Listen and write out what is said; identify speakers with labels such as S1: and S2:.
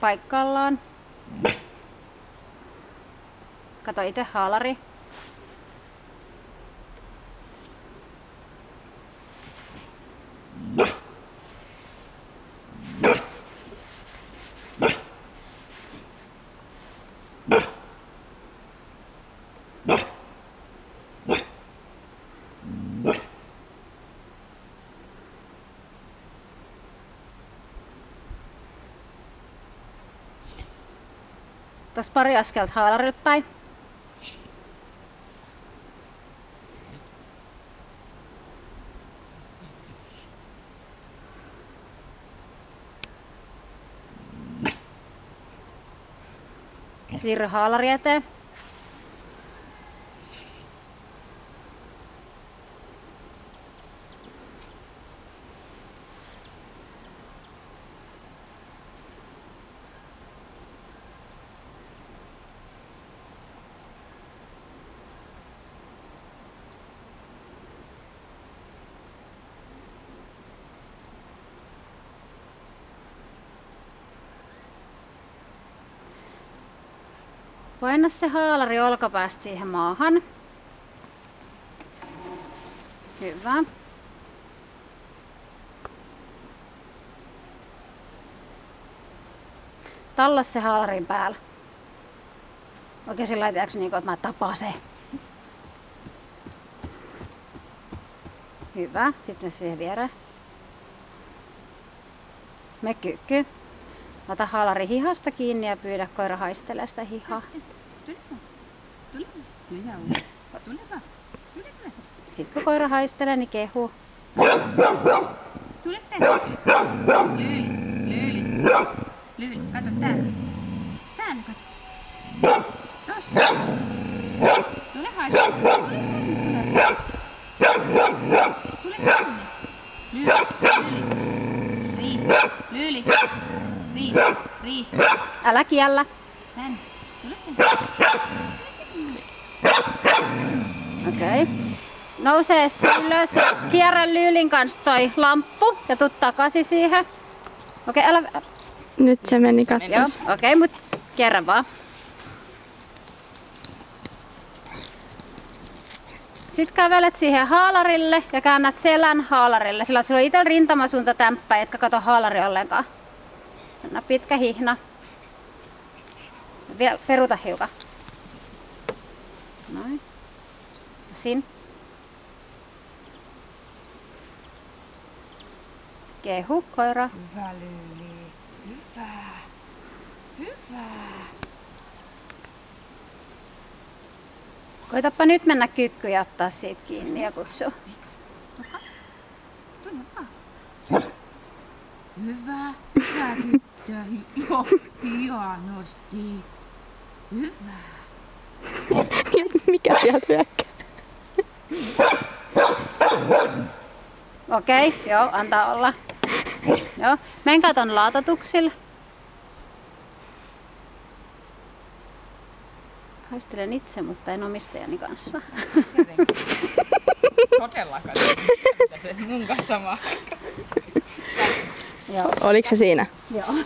S1: paikkallaan. Kato itse haalari. Taas pari askelta haalarille päin. Siirry haalari eteen. Paina se haalari olkapäästä siihen maahan. Hyvä. Talla se haalarin päällä. Oikein sillä lailla, että mä tapasen. Hyvä. Sitten me siihen viereen. Me kyykky. Ota haalari hihasta kiinni ja pyydä koira haistelemaan sitä hihaa. Sitten kun koira haistelee, niin kehu.
S2: Tule tänne. Lyyli, kato täällä. Täällä kato. Tossa. Tule haistelemaan. Tule tänne. Lyyli. Rii.
S1: Älä kiellä.
S2: Tänne. Tule tänne.
S1: Okei. Nousee ylös ja kierrä Lyylin kanssa toi lamppu ja tuu takaisin siihen. Okei, älä...
S3: Nyt se meni kattos.
S1: Joo, okei, mut kierrä vaan. Sitten kävelet siihen haalarille ja käännät selän haalarille. Sillä sulla on itsellä rintamasuunta tämppä, etkä kato haalari ollenkaan. Anna pitkä hihna. Vielä peruta hiukan. Noin. Sin. Kehu, koira.
S2: Hyvä Lyyli. Hyvä.
S1: Koitapa nyt mennä kyykkyyn ja ottaa siitä kiinni ja kutsua.
S2: Tule vaan. Hyvä tyttö. Joo, hienosti. Hyvä.
S3: Mikä sieltä hyökkää?
S1: Okei, joo, antaa olla. Joo, men katon laatotuksilla. Haistelen itse, mutta en omistajani kanssa.
S2: Todellakaan. Mun kanssa samaa.
S1: Joo.
S3: Oliko se siinä?
S1: Joo.